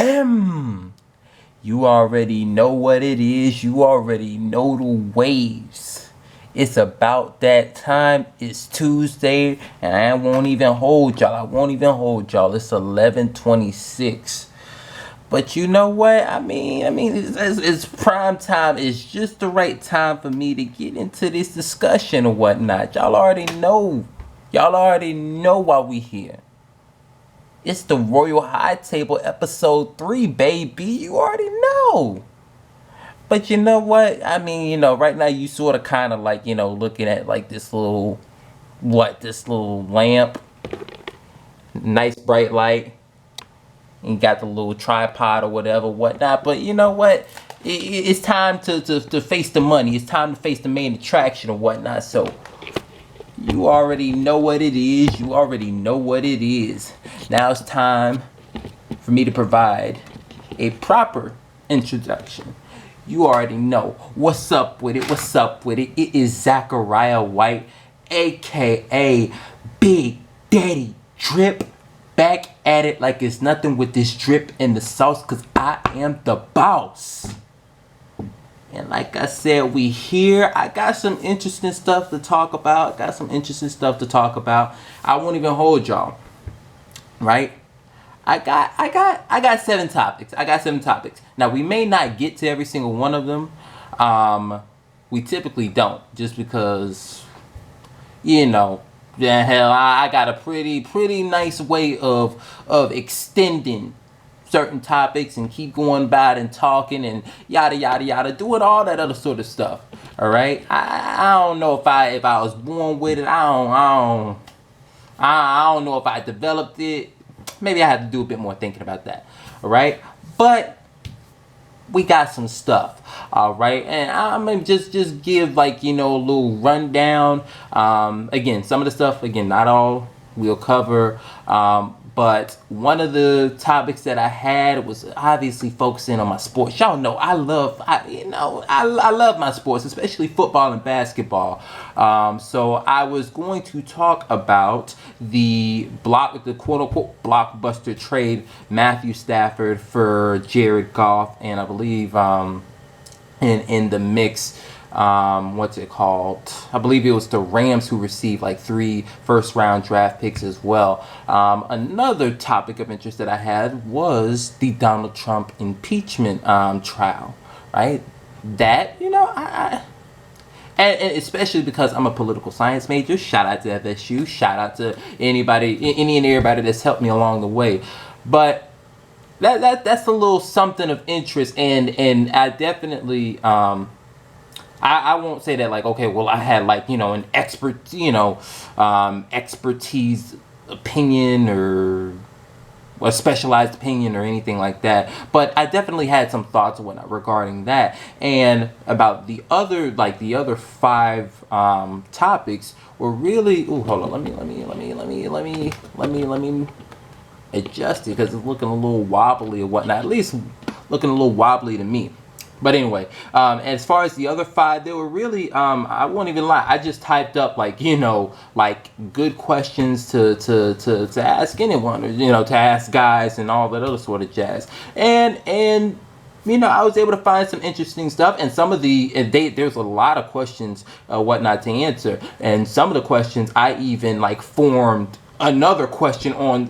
FM. You already know what it is. You already know the waves. It's about that time. It's Tuesday, and I won't even hold y'all. It's 11:26. But you know what? It's prime time. It's just the right time for me to get into this discussion or whatnot. Y'all already know. Y'all already know why we here. It's the Royal High Table episode 3, baby. You already know. But you know what? Right now you sort of kind of like, looking at like this little lamp. Nice bright light. And got the little tripod or whatnot. But you know what? It's time to face the money. It's time to face the main attraction or whatnot. So you already know what it is. You already know what it is. Now it's time for me to provide a proper introduction. You already know. What's up with it? What's up with it? It is Zachariah White, a.k.a. Big Daddy Drip. Back at it like it's nothing with this drip in the sauce, because I am the boss. And like I said, we here. I got some interesting stuff to talk about. I won't even hold y'all. Right? I got 7 topics. Now we may not get to every single one of them. We typically don't, just because, hell, I got a pretty nice way of extending certain topics and keep going about and talking and yada yada yada, doing all that other sort of stuff. All right, I don't know if I was born with it. I don't know if I developed it. Maybe I have to do a bit more thinking about that. All right, but we got some stuff. All right, and I'm gonna just give a little rundown. Again, some of the stuff, not all we'll cover. But one of the topics that I had was obviously focusing on my sports. Y'all know I love my sports, especially football and basketball. So I was going to talk about the quote unquote blockbuster trade, Matthew Stafford for Jared Goff, and I believe in the mix, what's it called? I believe it was the Rams who received 3 first-round draft picks as well. Another topic of interest that I had was the Donald Trump impeachment trial, right? That, and especially because I'm a political science major. Shout out to FSU. Shout out to any and everybody that's helped me along the way. But that's a little something of interest, and I definitely I won't say that okay, well, I had an expertise opinion or a specialized opinion or anything like that, but I definitely had some thoughts and whatnot regarding that. And about the other 5 topics were really, hold on, let me adjust it, because it's looking a little wobbly or whatnot, at least looking a little wobbly to me. But anyway, as far as the other 5, they were really, I won't even lie, I just typed up good questions to ask anyone, or to ask guys and all that other sort of jazz. And I was able to find some interesting stuff, and some of there's a lot of questions whatnot to answer, and some of the questions I even formed another question on,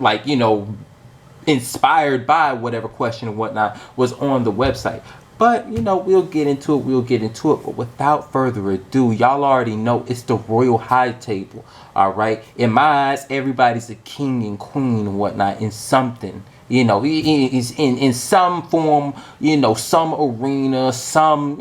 inspired by whatever question and whatnot was on the website. But, we'll get into it. But without further ado, y'all already know it's the Royal High Table. All right. In my eyes, everybody's a king and queen and whatnot in something. He's in some form, some arena, some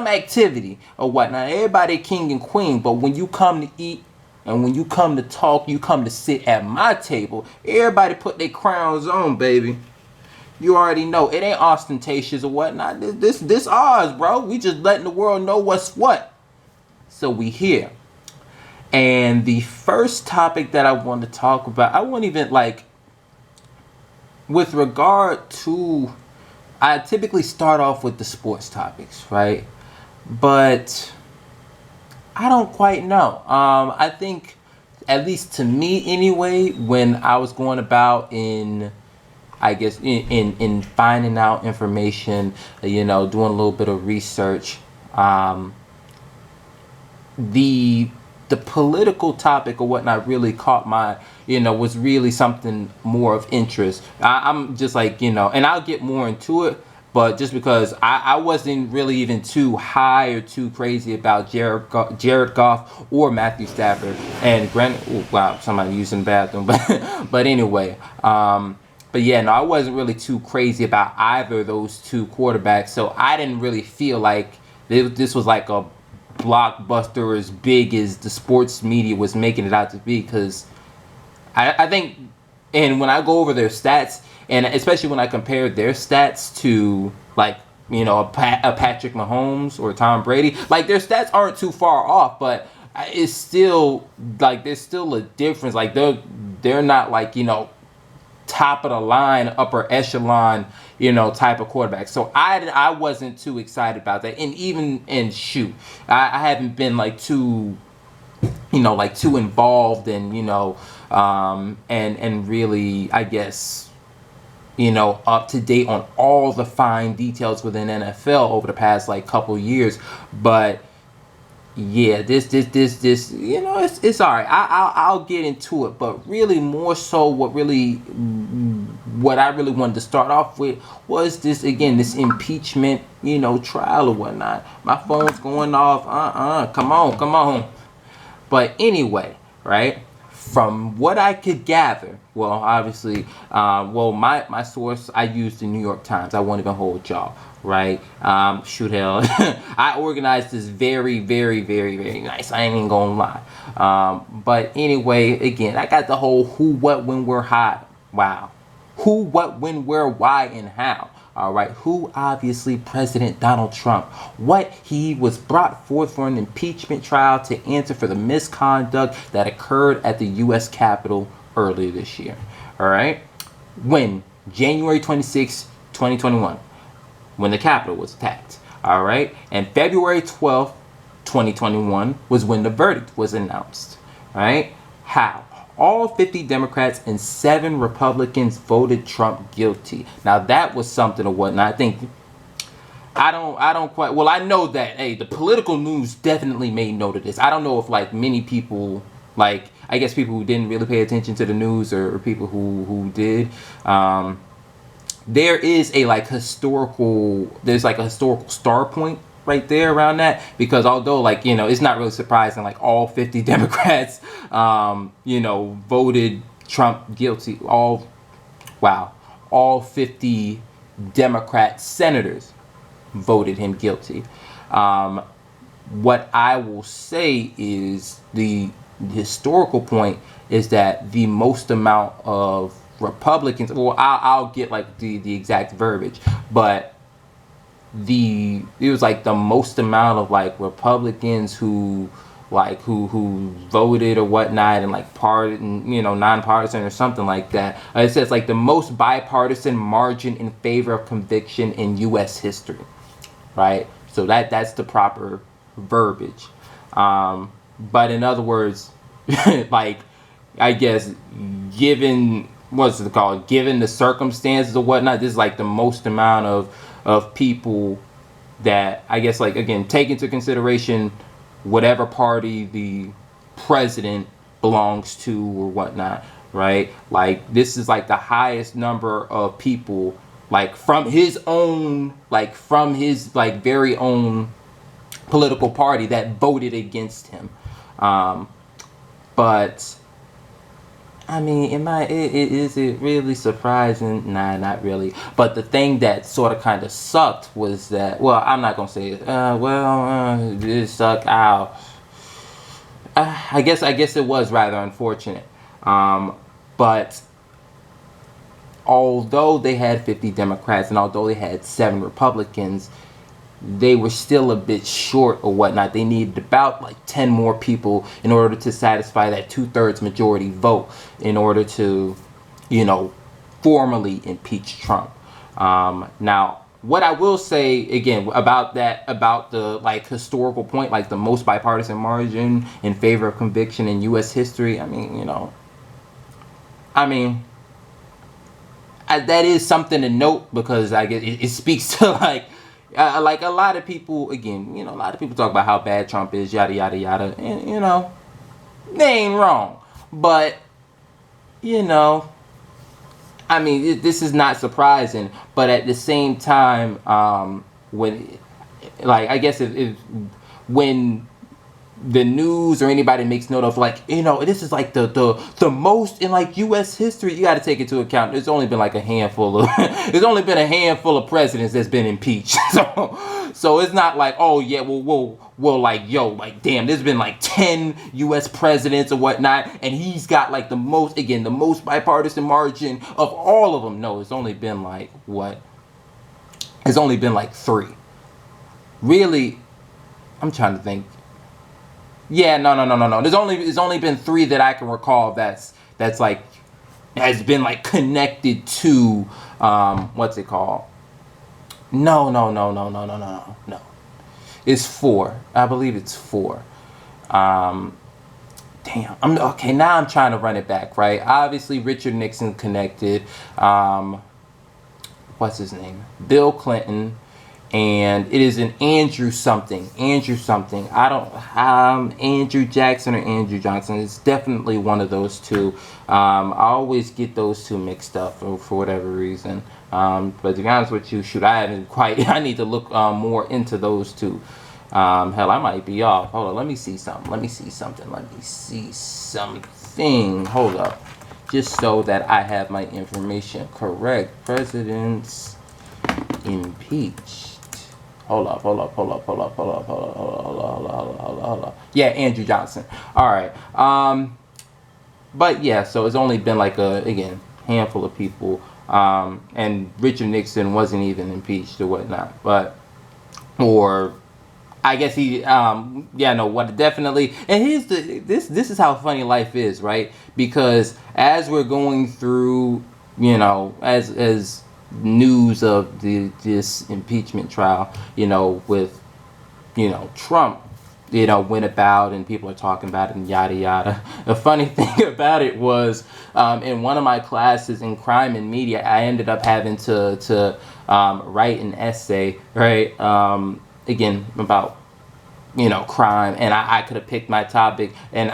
activity or whatnot. Everybody king and queen. But when you come to eat, and when you come to talk, you come to sit at my table, everybody put their crowns on, baby. You already know. It ain't ostentatious or whatnot. This ours, bro. We just letting the world know what's what. So we here. And the first topic that I want to talk about, I won't even with regard to, I typically start off with the sports topics, right? But I don't quite know. I think, at least to me anyway, when I was going about in I guess in finding out information, doing a little bit of research, um, the the political topic or whatnot really caught my, was really something more of interest. I'm just like, and I'll get more into it, but just because I wasn't really even too high or too crazy about Jared Goff or Matthew Stafford. And granted, oh, wow, somebody using the bathroom, but anyway, but yeah, no, I wasn't really too crazy about either of those two quarterbacks, so I didn't really feel like this was like a blockbuster as big as the sports media was making it out to be. Because I think, and when I go over their stats, and especially when I compare their stats to like a Patrick Mahomes or Tom Brady, like their stats aren't too far off, but it's still like there's still a difference. Like they're not like top of the line, upper echelon, type of quarterback. So I wasn't too excited about that. And even and shoot, I haven't been like too like too involved in and really, I guess, up to date on all the fine details within NFL over the past like couple years. But yeah, this it's all right. I'll get into it, but really more so what I really wanted to start off with was this impeachment trial or whatnot. My phone's going off. Come on. But anyway, right? From what I could gather, well, obviously, my source, I used the New York Times. I won't even hold y'all, right? Shoot, hell, I organized this very, very, very, very nice. I ain't even gonna lie. But anyway, again, I got the whole who, what, when, where, how. Wow. Who, what, when, where, why, and how. All right. Who? Obviously, President Donald Trump. What? He was brought forth for an impeachment trial to answer for the misconduct that occurred at the U.S. Capitol earlier this year. All right. When? January 26, 2021. When the Capitol was attacked. All right. And February 12th, 2021 was when the verdict was announced. All right. How? All 50 Democrats and 7 Republicans voted Trump guilty. Now that was something or whatnot. I think I don't quite, well, I know that, hey, the political news definitely made note of this. I don't know if like many people, like I guess people who didn't really pay attention to the news or people who did. There is a there's like a historical star point right there around that, because although it's not really surprising, like all 50 Democrats voted Trump guilty. All 50 Democrat senators voted him guilty. What I will say is the historical point is that the most amount of Republicans, well, I'll get like the exact verbiage, but it was like the most amount of like Republicans who voted or whatnot, and like nonpartisan or something like that. It says like the most bipartisan margin in favor of conviction in U.S. history, right? So that's the proper verbiage. But in other words, like I guess given given the circumstances or whatnot, this is like the most amount of people that I guess again take into consideration whatever party the president belongs to or whatnot, right? Like this is like the highest number of people from his very own political party that voted against him. But I mean, is it really surprising? Nah, not really. But the thing that sort of kind of sucked was that, well, I'm not gonna say it. It sucked. Ow. I guess it was rather unfortunate. But although they had 50 Democrats and although they had 7 Republicans, they were still a bit short or whatnot. They needed about 10 more people in order to satisfy that 2/3 majority vote in order to, formally impeach Trump. Now, what I will say again about the historical point, the most bipartisan margin in favor of conviction in U.S. history. I mean, that is something to note, because I guess it speaks to like a lot of people, again, a lot of people talk about how bad Trump is, yada yada yada, and they ain't wrong, but you know I mean, this is not surprising, but at the same time, when, like, I guess if when the news or anybody makes note of, like, this is like the most in like U.S. history, you got to take into account. There's only been like a handful of there's only been a handful of presidents that's been impeached. So it's not like, oh yeah, well, like, yo, like, damn, there's been like 10 U.S. presidents or whatnot, and he's got like the most bipartisan margin of all of them. No, it's only been like what? It's only been like 3. Really, I'm trying to think. Yeah, no. There's only been 3 that I can recall that's like has been like connected to what's it called? No. It's 4. I believe it's 4. Damn. I'm okay. Now I'm trying to run it back. Right. Obviously, Richard Nixon connected. What's his name? Bill Clinton. And it is an Andrew something. I don't Andrew Jackson or Andrew Johnson. It's definitely one of those two. I always get those two mixed up for whatever reason. But to be honest with you, shoot, I haven't quite. I need to look more into those two. Hell, I might be off. Hold on, let me see something. Hold up, just so that I have my information correct. Presidents impeached. Hold up. Yeah, Andrew Johnson. All right. But yeah, so it's only been like again, handful of people. And Richard Nixon wasn't even impeached or whatnot. Or I guess he, definitely. And here's this is how funny life is, right? Because as we're going through, as news of this impeachment trial, with, Trump, went about and people are talking about it and yada yada. The funny thing about it was, in one of my classes in crime and media, I ended up having to write an essay, right? Again, about crime, and I could have picked my topic, and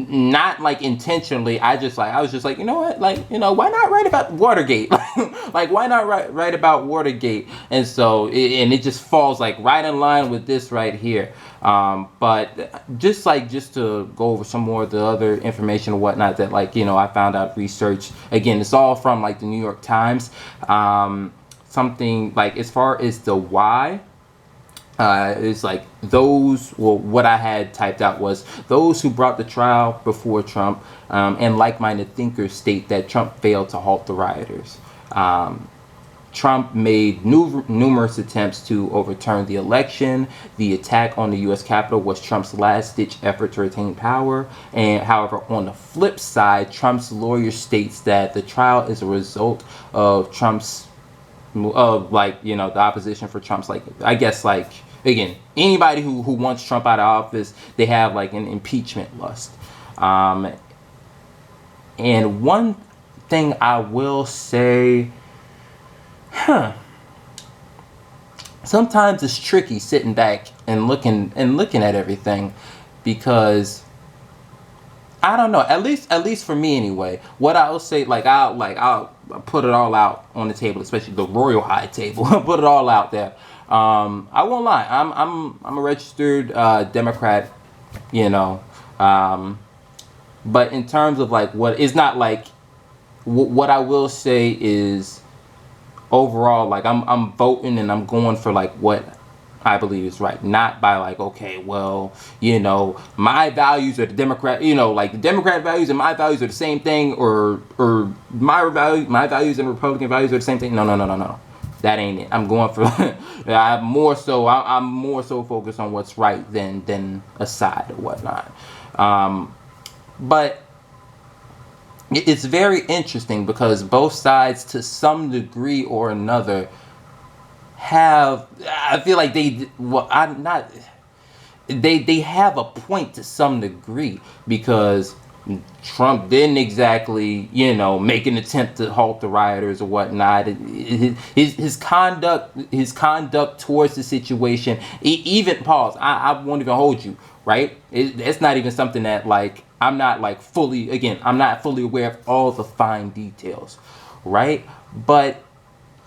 not like intentionally. I was just like, you know what, like, why not write about Watergate? Like, why not write about Watergate? And so it just falls like right in line with this right here. But just to go over some more of the other information or whatnot that, like, I found out, research, again, it's all from like the New York Times. Something like, as far as the why, it's like what I had typed out was, those who brought the trial before Trump and like-minded thinkers state that Trump failed to halt the rioters. Trump made numerous attempts to overturn the election. The attack on the U.S. Capitol was Trump's last-ditch effort to retain power. And however, on the flip side, Trump's lawyer states that the trial is a result of the opposition for Trump's, like, I guess, like, again, anybody who wants Trump out of office, they have like an impeachment lust. And one thing I will say, sometimes it's tricky sitting back and looking at everything, because I don't know, at least for me anyway, what I'll say, I'll put it all out on the table, especially the royal high table. Put it all out there. I won't lie. I'm a registered Democrat, but in terms of like what, it's not like what I will say is, overall, like, I'm voting and I'm going for like what I believe is right, not by like, okay, well, my values are the Democrat, like the Democrat values and my values are the same thing, or my values and Republican values are the same thing. No. That ain't it. I'm going for I'm more so focused on what's right than a side or whatnot. But it's very interesting, because both sides, to some degree or another, I feel like they have a point to some degree, because Trump didn't exactly, make an attempt to halt the rioters or whatnot. His conduct towards the situation, even pause. I won't even hold you, right? It's not even something that like I'm not like fully. Again, I'm not fully aware of all the fine details, right? But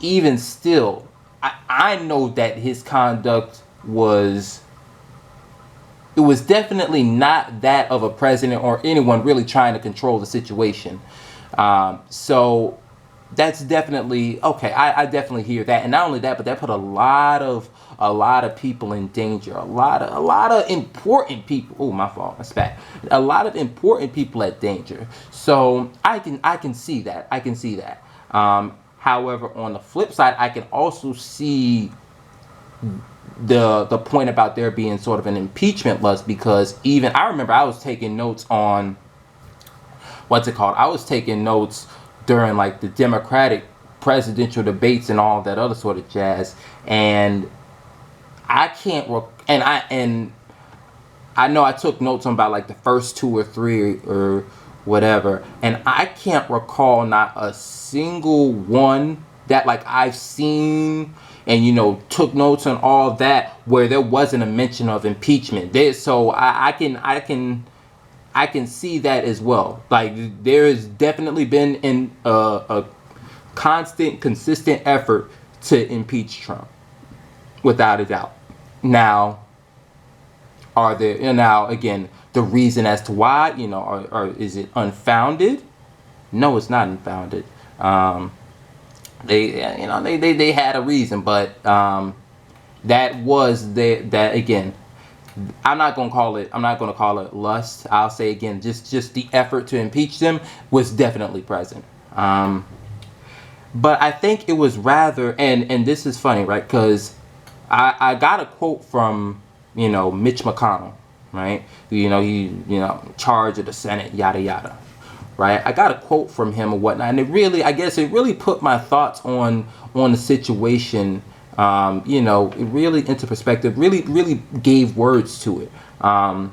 even still, I know that his conduct was definitely not that of a president or anyone really trying to control the situation. So that's definitely okay. I definitely hear that, and not only that, but that put a lot of people in danger. A lot of important people. Oh, my fault. That's bad. A lot of important people at danger. So I can see that. I can see that. However, on the flip side, I can also see the point about there being sort of an impeachment lust, because even I remember I was taking notes on what's it called? I was taking notes during like the Democratic presidential debates and all that other sort of jazz, and I can't I know I took notes on about like the first two or three or whatever, and I can't recall not a single one that like I've seen and took notes on all that where there wasn't a mention of impeachment. So I can see that as well. Like there has definitely been a constant, consistent effort to impeach Trump, without a doubt. Now, now again, the reason as to why, or is it unfounded? No, it's not unfounded. They had a reason, but that was that again. I'm not gonna call it lust. I'll say again, just the effort to impeach them was definitely present. But I think it was rather, and this is funny, right? Because I got a quote from Mitch McConnell, right? He charge of the Senate, yada yada, right? I got a quote from him or whatnot, and I guess it really put my thoughts on the situation. It really into perspective. Really gave words to it, or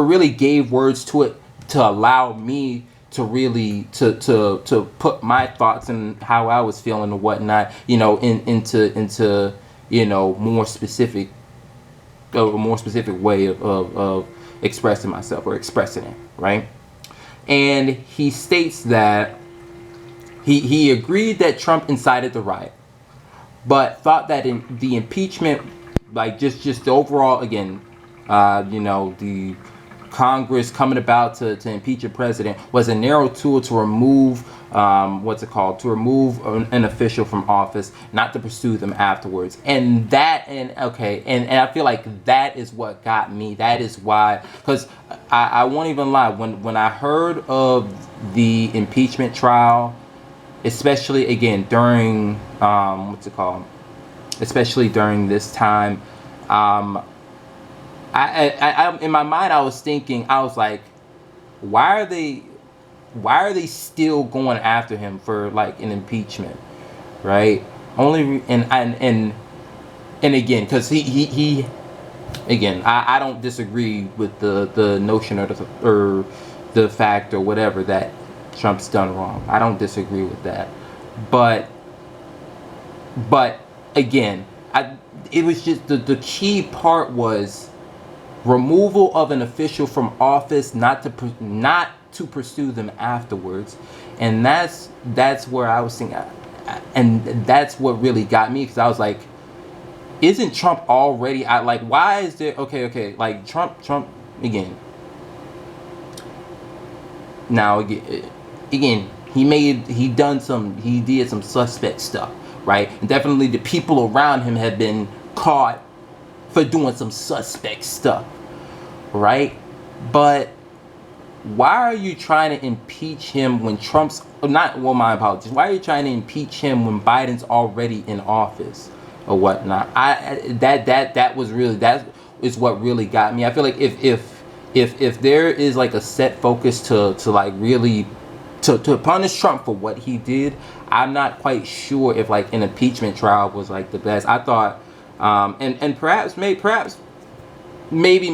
really gave words to it to allow me to really to put my thoughts and how I was feeling and whatnot, into more specific, a more specific way of expressing myself or expressing it, right? And he states that he agreed that Trump incited the riot, but thought that in the impeachment, like just the overall, again, the Congress coming about to impeach a president was a narrow tool to remove to remove an official from office, not to pursue them afterwards. And I feel like that is what got me. That is why, because I won't even lie, when I heard of the impeachment trial, especially again during especially during this time, I in my mind I was thinking, I was like, why are they still going after him for like an impeachment, right? And again, because he again, I don't disagree with the notion or the fact or whatever that Trump's done wrong. I don't disagree with that, but again, it was just the key part was removal of an official from office, not to pursue them afterwards, and that's where I was thinking, and that's what really got me, because I was like, isn't Trump already? Why is there? Okay, like Trump again. Now again, he did some suspect stuff, right? And definitely the people around him have been caught for doing some suspect stuff, right? But why are you trying to impeach him when Trump's not? Well, my apologies. Why are you trying to impeach him when Biden's already in office or whatnot? That was really, that is what really got me. I feel like if there is like a set focus to like really to punish Trump for what he did, I'm not quite sure if like an impeachment trial was like the best. I thought, and perhaps maybe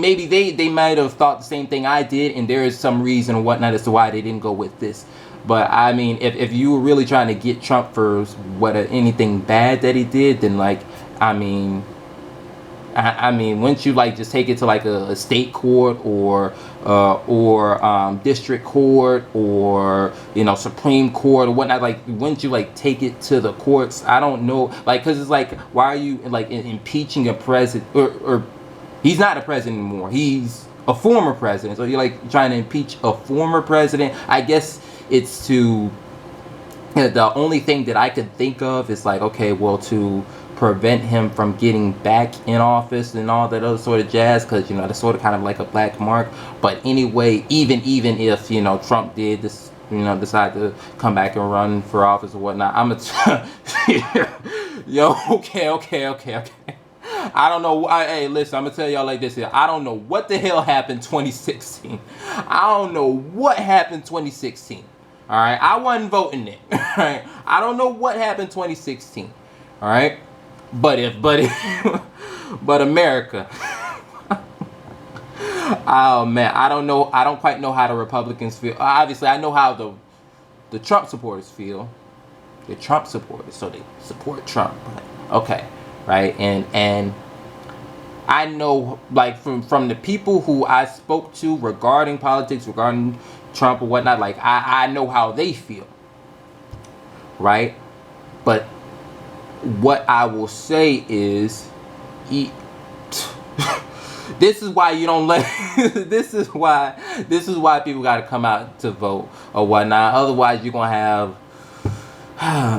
they might have thought the same thing I did, and there is some reason or whatnot as to why they didn't go with this. But I mean, if you were really trying to get Trump for anything bad that he did, then like, I mean, I mean, wouldn't you like just take it to like a state court or district court or Supreme Court or whatnot? Like, wouldn't you like take it to the courts? I don't know, like, because it's like, why are you like impeaching a president or he's not a president anymore. He's a former president. So you're like trying to impeach a former president. I guess it's to the only thing that I could think of is like, okay, well, to prevent him from getting back in office and all that other sort of jazz, because that's sort of kind of like a black mark. But anyway, even if Trump did this, decide to come back and run for office or whatnot, I'm okay. I don't know. Hey, listen, I'm gonna tell y'all like this here. I don't know what the hell happened 2016. I don't know what happened 2016. All right, I wasn't voting it. All right, I don't know what happened 2016. All right, but but America. Oh man, I don't know. I don't quite know how the Republicans feel. Obviously, I know how the Trump supporters feel. The Trump supporters, so they support Trump. Okay, right, and I know, like, from the people who I spoke to regarding politics, regarding Trump or whatnot, like, I know how they feel, right? But what I will say is, this is why you don't let this is why people got to come out to vote or whatnot. Otherwise, you're gonna have,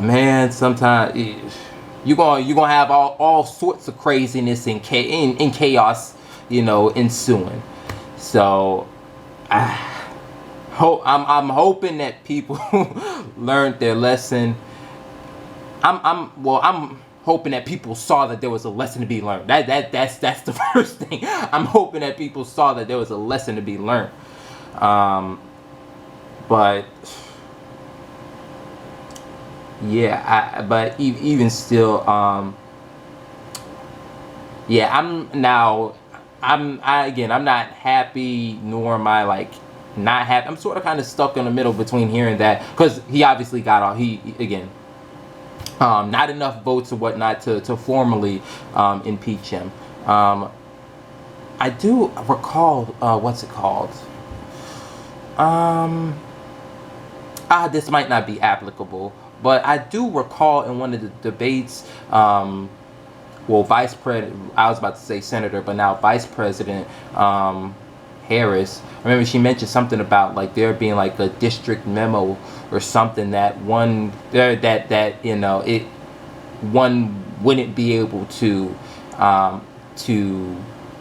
man, sometimes you're gonna have all sorts of craziness and chaos, ensuing. So I'm hoping that people learned their lesson. I'm hoping that people saw that there was a lesson to be learned. That's the first thing. I'm hoping that people saw that there was a lesson to be learned. But yeah, but even still, yeah, I'm not happy, nor am I like not happy. I'm sort of kind of stuck in the middle between here and that, because he obviously got off. Not enough votes or whatnot to formally impeach him. I do recall, what's it called? This might not be applicable, but I do recall in one of the debates, Vice President, I was about to say Senator, but now Vice President Harris, I remember she mentioned something about like there being like a district memo or something that one wouldn't be able to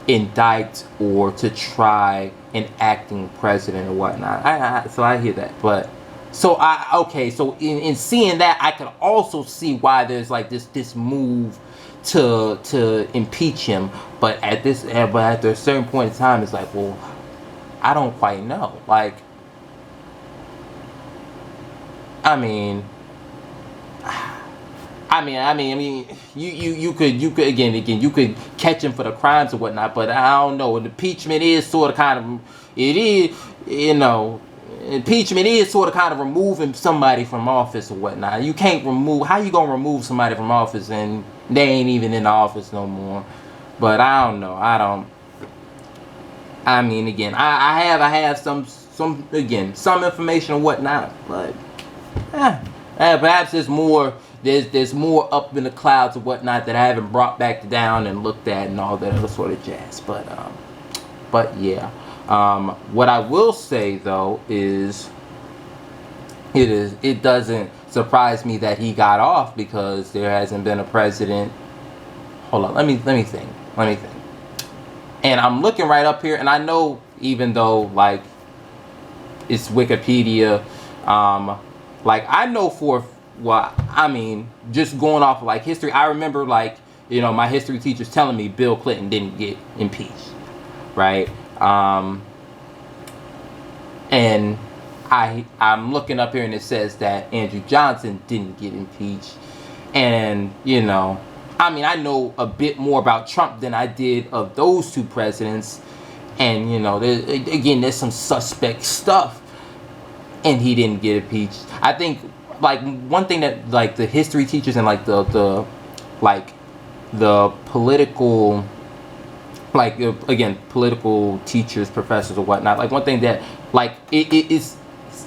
indict or to try an acting president or whatnot. So I hear that, but so in seeing that, I can also see why there's like this move to impeach him, but at a certain point in time, it's like, well, I don't quite know. Like, I mean, you could again you could catch him for the crimes or whatnot, but I don't know. Impeachment is sort of kind of impeachment is sort of kind of removing somebody from office or whatnot. You can't remove. How you gonna remove somebody from office and they ain't even in the office no more? But I don't know. I mean, again, I have some information and whatnot, but perhaps there's more up in the clouds or whatnot that I haven't brought back down and looked at and all that other sort of jazz. But yeah, what I will say though is it doesn't surprise me that he got off, because there hasn't been a president. Hold on, let me think. And I'm looking right up here, and I know, even though like it's Wikipedia, like I know just going off of like history, I remember like my history teachers telling me Bill Clinton didn't get impeached, right? And I'm looking up here and it says that Andrew Johnson didn't get impeached, and I mean, I know a bit more about Trump than I did of those two presidents. And, you know, again, there's some suspect stuff. And he didn't get impeached. I think, like, one thing that, like, the history teachers and, like, like, the political, like, again, political teachers, professors, or whatnot, like, one thing that, like, it is,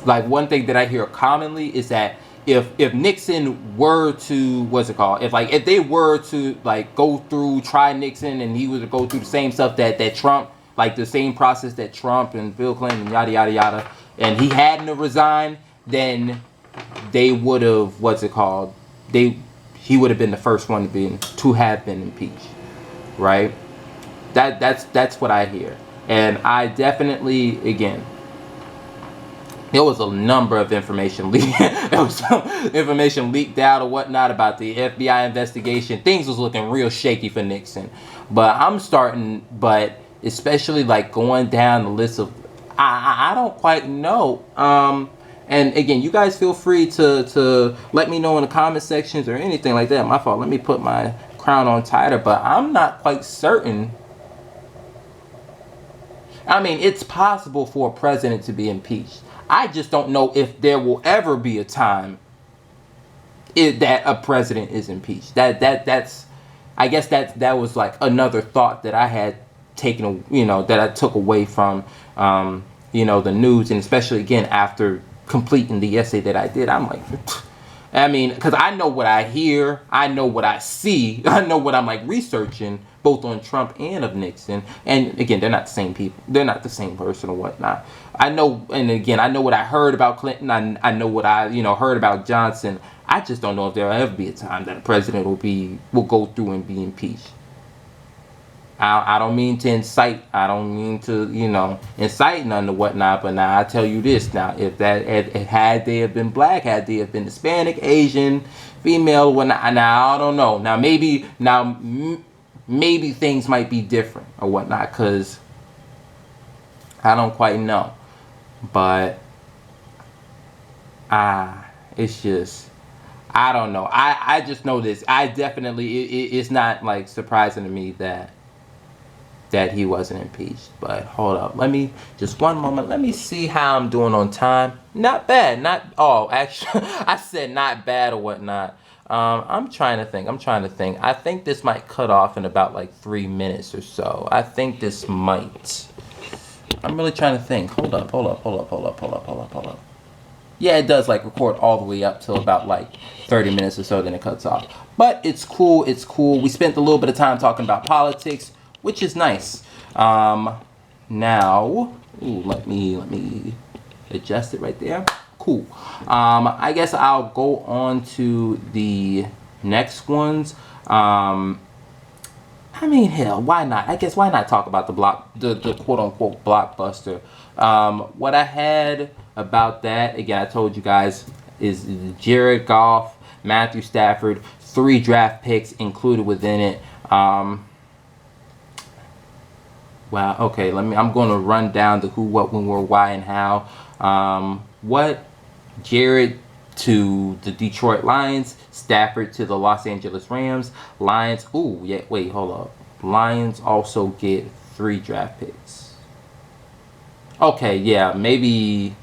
like, one thing that I hear commonly is that if Nixon were to, what's it called, if they were to, like, try Nixon, and he was to go through the same stuff that Trump, like, the same process that Trump and Bill Clinton and yada yada yada, and he hadn't to resign, then they would have, what's it called, he would have been the first one to have been impeached, right? That's what I hear. And I definitely, again, there was a number of information leaked. There was some information leaked out or whatnot about the FBI investigation. Things was looking real shaky for Nixon. But especially, like, going down the list of, I don't quite know. And again, you guys feel free to let me know in the comment sections or anything like that. My fault. Let me put my crown on tighter, but I'm not quite certain. I mean, it's possible for a president to be impeached. I just don't know if there will ever be a time that a president is impeached. That's I guess that was like another thought that I had taken, that I took away from, the news, and especially again after completing the essay that I did. I'm like, I mean, because I know what I hear, I know what I see, I know what I'm like researching, both on Trump and of Nixon. And again, they're not the same people. They're not the same person or whatnot. I know, and again, I know what I heard about Clinton. I know what I, heard about Johnson. I just don't know if there'll ever be a time that a president will go through and be impeached. I don't mean to incite. I don't mean to, incite none or whatnot. But now I tell you this. Now, if had they have been black, had they have been Hispanic, Asian, female, whatnot. Now I don't know. Now maybe things might be different or whatnot. Cause I don't quite know. But it's just, I don't know. I just know this. I definitely, it's not like surprising to me that he wasn't impeached. But hold up, just one moment, let me see how I'm doing on time. Not bad. Actually, I said not bad or whatnot. I'm trying to think. I think this might cut off in about like 3 minutes or so. I think this might. I'm really trying to think. Hold up. Yeah, it does like record all the way up till about like 30 minutes or so, then it cuts off. But it's cool. We spent a little bit of time talking about politics, which is nice. Now, let me adjust it right there. Cool. I guess I'll go on to the next ones. I mean, hell, why not? I guess why not talk about the quote unquote blockbuster? What I had about that, again, I told you guys, is Jared Goff, Matthew Stafford, 3 draft picks included within it. Wow. Okay. I'm going to run down the who, what, when, where, why, and how. What? Jared to the Detroit Lions, Stafford to the Los Angeles Rams. Lions. Ooh, yeah. Wait, hold up. Lions also get 3 draft picks. Okay, yeah. Maybe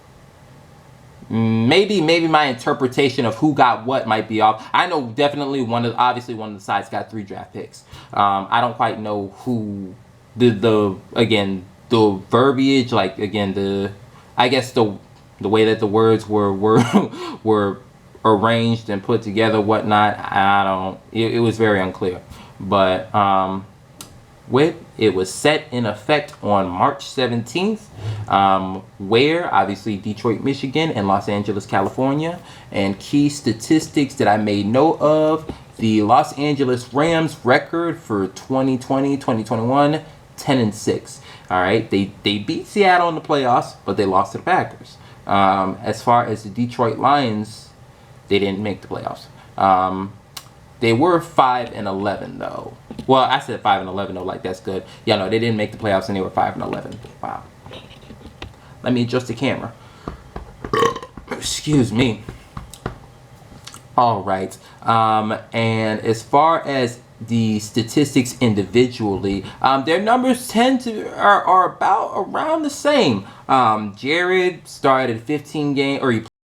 my interpretation of who got what might be off. I know definitely one of the sides got 3 draft picks. I don't quite know who the verbiage, like again I guess the way that the words were arranged and put together, whatnot. It was very unclear. But it was set in effect on March 17th, where obviously Detroit, Michigan, and Los Angeles, California. And key statistics that I made note of: the Los Angeles Rams record for 2020-2021, 10-6. All right, they beat Seattle in the playoffs, but they lost to the Packers. As far as the Detroit Lions, they didn't make the playoffs. They were 5-11 though. Well, I said 5-11 though, like that's good. Yeah, no, they didn't make the playoffs and they were 5-11. Wow. Let me adjust the camera. Excuse me. All right. And as far as the statistics individually, their numbers are about around the same. Jared started 15 games, or he